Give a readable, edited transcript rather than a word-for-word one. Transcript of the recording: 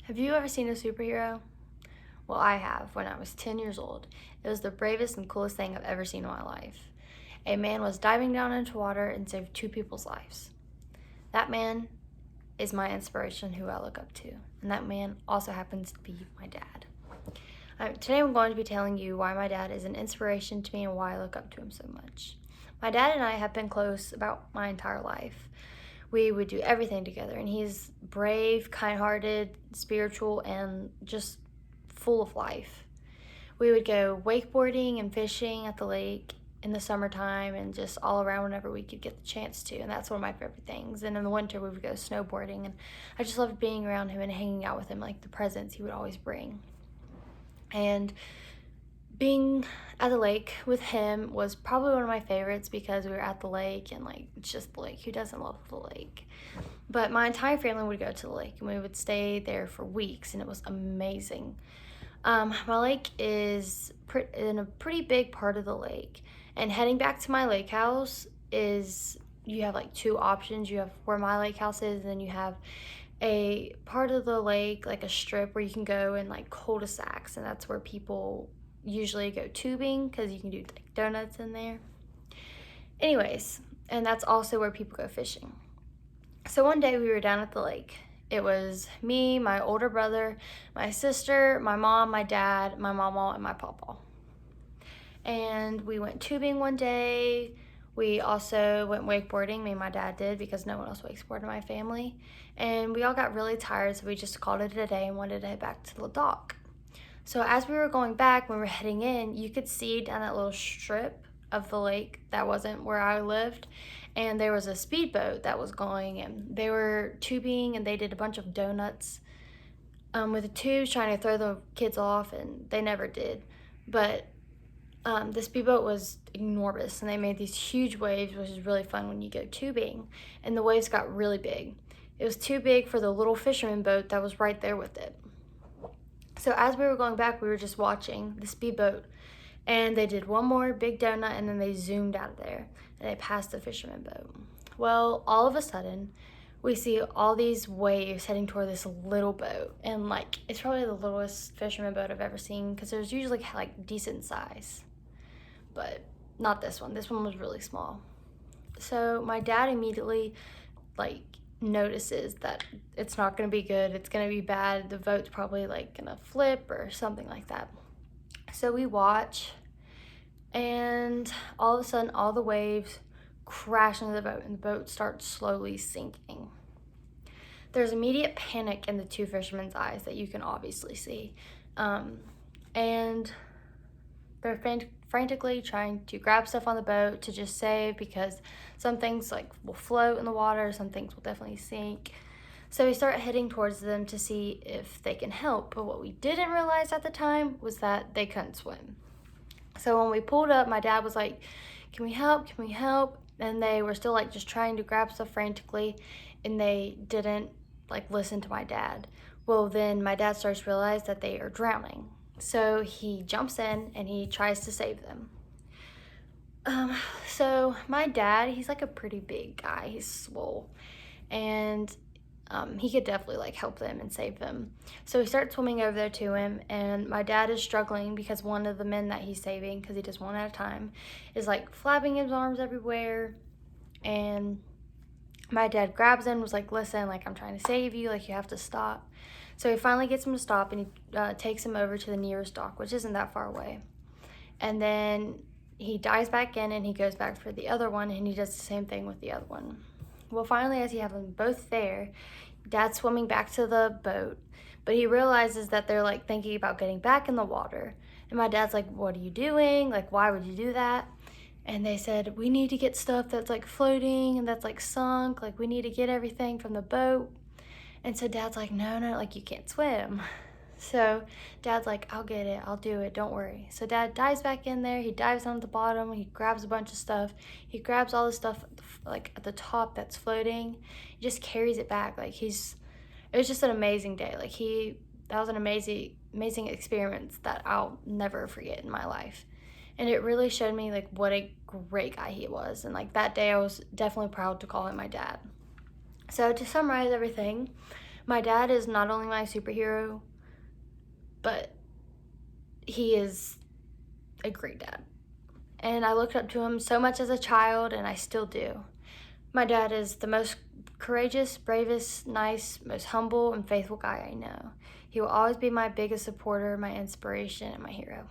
Have you ever seen a superhero? Well, I have when I was 10 years old. It was the bravest and coolest thing I've ever seen in my life. A man was diving down into water and saved two people's lives. That man is my inspiration, who I look up to. And that man also happens to be my dad. Today I'm going to be telling you why my dad is an inspiration to me and why I look up to him so much. My dad and I have been close about my entire life. We would do everything together, and he's brave, kind-hearted, spiritual, and just full of life. We would go wakeboarding and fishing at the lake in the summertime and just all around whenever we could get the chance to, and that's one of my favorite things. And in the winter we would go snowboarding, and I just loved being around him and hanging out with him, like the presents he would always bring. And being at the lake with him was probably one of my favorites because we were at the lake, and like, it's just the lake. Who doesn't love the lake? But my entire family would go to the lake, and we would stay there for weeks, and it was amazing. My lake is in a pretty big part of the lake, and heading back to my lake house is, you have like two options. You have where my lake house is, and then you have a part of the lake, like a strip where you can go in like cul-de-sacs, and that's where people usually go tubing because you can do like donuts in there. Anyways, and that's also where people go fishing. So one day we were down at the lake. It was me, my older brother, my sister, my mom, my dad, my mama, and my papa. And we went tubing one day. We also went wakeboarding. Me and my dad did, because no one else wakeboarded in my family. And we all got really tired, so we just called it a day and wanted to head back to the dock. So as we were going back, when we were heading in, you could see down that little strip of the lake that wasn't where I lived, and there was a speedboat that was going, and they were tubing, and they did a bunch of donuts with the tubes, trying to throw the kids off, and they never did. But the speedboat was enormous, and they made these huge waves, which is really fun when you go tubing, and the waves got really big. It was too big for the little fisherman boat that was right there with it. So as we were going back, we were just watching the speedboat, and they did one more big donut, and then they zoomed out of there, and they passed the fisherman boat. Well, all of a sudden, we see all these waves heading toward this little boat, and like, it's probably the littlest fisherman boat I've ever seen, because there's usually like decent size, but not this one. This one was really small. So my dad immediately like notices that it's not going to be good, it's going to be bad, the boat's probably like going to flip or something like that. So we watch, and all of a sudden all the waves crash into the boat, and the boat starts slowly sinking. There's immediate panic in the two fishermen's eyes that you can obviously see, and they're frantically trying to grab stuff on the boat to just save, because some things like will float in the water, some things will definitely sink. So we start heading towards them to see if they can help, but what we didn't realize at the time was that they couldn't swim. So when we pulled up, my dad was like, can we help, can we help? And they were still like just trying to grab stuff frantically, and they didn't like listen to my dad. Well, then my dad starts to realize that they are drowning. So he jumps in and he tries to save them. So my dad, he's like a pretty big guy, he's swole, and he could definitely like help them and save them. So he starts swimming over there to him, and my dad is struggling because one of the men that he's saving, because he does one at a time, is like flapping his arms everywhere. And my dad grabs him and was like, listen, like, I'm trying to save you, like, you have to stop. So he finally gets him to stop, and he takes him over to the nearest dock, which isn't that far away. And then he dives back in, and he goes back for the other one, and he does the same thing with the other one. Well, finally, as he has them both there, Dad's swimming back to the boat, but he realizes that they're like thinking about getting back in the water. And my dad's like, what are you doing? Like, why would you do that? And they said, we need to get stuff that's like floating and that's like sunk. Like, we need to get everything from the boat. And so Dad's like, no, like, you can't swim. So Dad's like, I'll get it, I'll do it, don't worry. So Dad dives back in there, he dives down at the bottom, he grabs a bunch of stuff, he grabs all the stuff like at the top that's floating, he just carries it back. Like, it was just an amazing day. Like, that was an amazing experience that I'll never forget in my life. And it really showed me like what a great guy he was, and like that day I was definitely proud to call him my dad. So to summarize everything, My dad is not only my superhero, but he is a great dad. And I looked up to him so much as a child, and I still do. My dad is the most courageous, bravest, nice, most humble, and faithful guy I know. He will always be my biggest supporter, my inspiration, and my hero.